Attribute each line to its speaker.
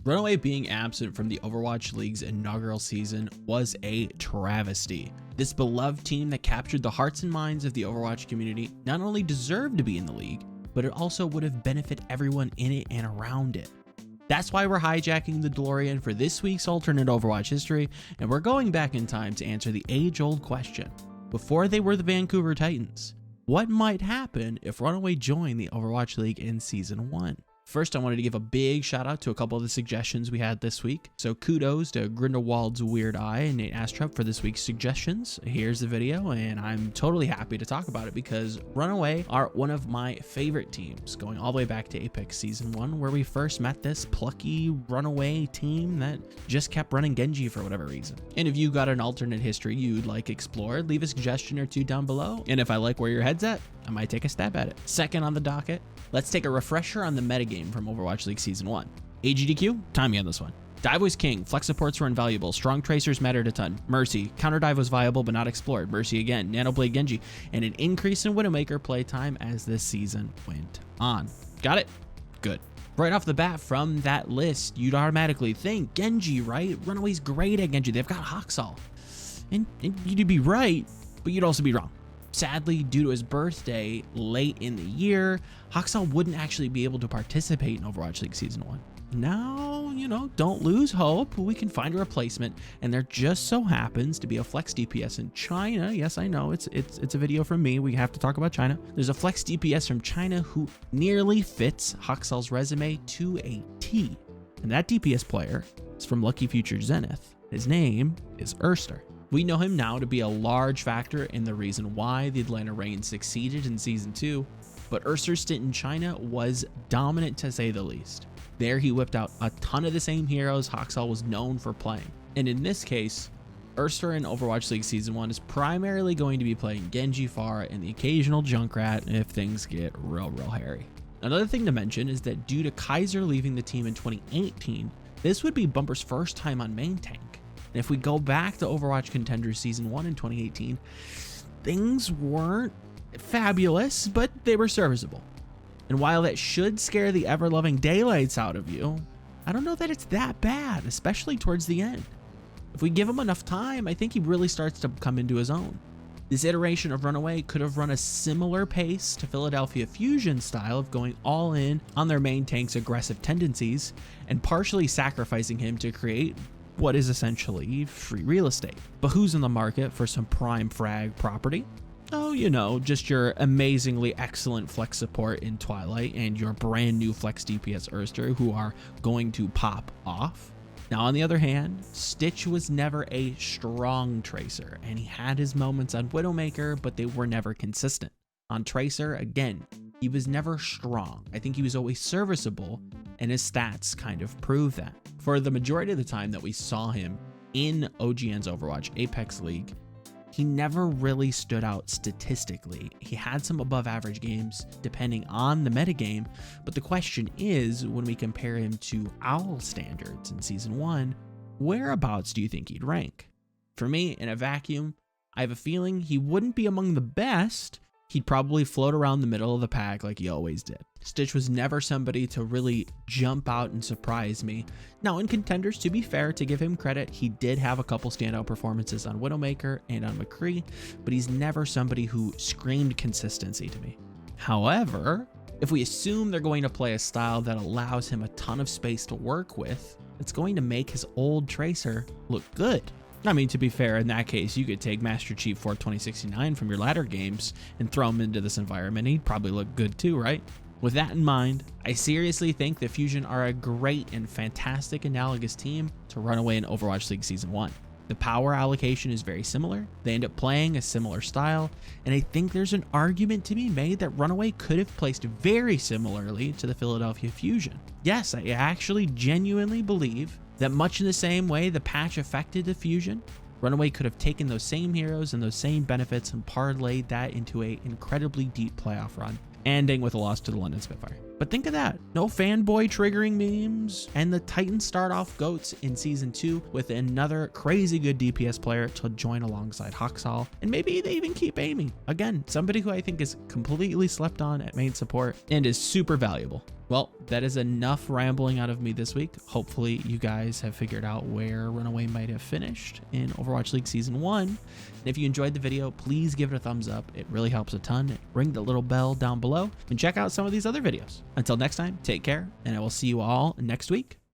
Speaker 1: RunAway being absent from the Overwatch League's inaugural season was a travesty. This beloved team that captured the hearts and minds of the Overwatch community not only deserved to be in the league, but it also would have benefited everyone in it and around it. That's why we're hijacking the DeLorean for this week's alternate Overwatch history, and we're going back in time to answer the age-old question. Before they were the Vancouver Titans, what might happen if RunAway joined the Overwatch League in Season 1? First, I wanted to give a big shout out to a couple of the suggestions we had this week. So kudos to Grindelwald's Weird Eye and Nate Astrup for this week's suggestions. Here's the video, and I'm totally happy to talk about it because RunAway are one of my favorite teams, going all the way back to Apex Season 1, where we first met this plucky RunAway team that just kept running Genji for whatever reason. And if you got an alternate history you'd like explored, leave a suggestion or two down below, and if I like where your head's at, I might take a stab at it. Second on the docket, let's take a refresher on the metagame from Overwatch League Season 1. AGDQ, time me on this one. Dive was king, flex supports were invaluable, strong tracers mattered a ton, Mercy, counter dive was viable but not explored, Mercy again, Nanoblade Genji, and an increase in Widowmaker playtime as this season went on. Got it? Good. Right off the bat from that list, you'd automatically think Genji, right? RunAway's great at Genji, they've got Haksal. And you'd be right, but you'd also be wrong. Sadly, due to his birthday late in the year, Haksal wouldn't actually be able to participate in Overwatch League Season 1. Now, don't lose hope. We can find a replacement, and there just so happens to be a flex DPS in China. Yes, I know, it's a video from me. We have to talk about China. There's a flex DPS from China who nearly fits Haksal's resume to a T. And that DPS player is from Lucky Future Zenith. His name is Erster. We know him now to be a large factor in the reason why the Atlanta Reign succeeded in Season 2, but Erster's stint in China was dominant to say the least. There he whipped out a ton of the same heroes Haksal was known for playing. And in this case, Erster in Overwatch League Season 1 is primarily going to be playing Genji, Pharah, and the occasional Junkrat if things get real hairy. Another thing to mention is that due to Kaiser leaving the team in 2018, this would be Bumper's first time on main tank. And if we go back to Overwatch Contenders Season 1 in 2018, things weren't fabulous, but they were serviceable. And while that should scare the ever-loving daylights out of you, I don't know that it's that bad, especially towards the end. If we give him enough time, I think he really starts to come into his own. This iteration of RunAway could have run a similar pace to Philadelphia Fusion style of going all in on their main tank's aggressive tendencies and partially sacrificing him to create what is essentially free real estate. But who's in the market for some prime frag property? Oh, just your amazingly excellent flex support in Twilight and your brand new flex DPS Erster who are going to pop off. Now, on the other hand, Stitch was never a strong tracer, and he had his moments on Widowmaker, but they were never consistent. On Tracer, again, he was never strong. I think he was always serviceable, and his stats kind of prove that. For the majority of the time that we saw him in OGN's Overwatch Apex League, he never really stood out statistically. He had some above average games depending on the metagame, but the question is, when we compare him to OWL standards in Season 1, whereabouts do you think he'd rank? For me, in a vacuum, I have a feeling he wouldn't be among the best. He'd probably float around the middle of the pack like he always did. Stitch was never somebody to really jump out and surprise me. Now, in Contenders, to be fair, to give him credit, he did have a couple standout performances on Widowmaker and on McCree, but he's never somebody who screamed consistency to me. However, if we assume they're going to play a style that allows him a ton of space to work with, it's going to make his old Tracer look good. I mean, to be fair, in that case, you could take Master Chief 2069 from your latter games and throw him into this environment. He'd probably look good too, right? With that in mind, I seriously think the Fusion are a great and fantastic analogous team to RunAway in Overwatch League Season 1. The power allocation is very similar, they end up playing a similar style, and I think there's an argument to be made that RunAway could have placed very similarly to the Philadelphia Fusion. Yes, I actually genuinely believe that much in the same way the patch affected the Fusion, RunAway could have taken those same heroes and those same benefits and parlayed that into an incredibly deep playoff run, ending with a loss to the London Spitfire. But think of that, no fanboy triggering memes, and the Titans start off GOATs in season 2 with another crazy good DPS player to join alongside Haksal, and maybe they even keep aiming. Again, somebody who I think is completely slept on at main support and is super valuable. Well, that is enough rambling out of me this week. Hopefully you guys have figured out where RunAway might have finished in Overwatch League Season 1. And if you enjoyed the video, please give it a thumbs up. It really helps a ton. Ring the little bell down below and check out some of these other videos. Until next time, take care, and I will see you all next week.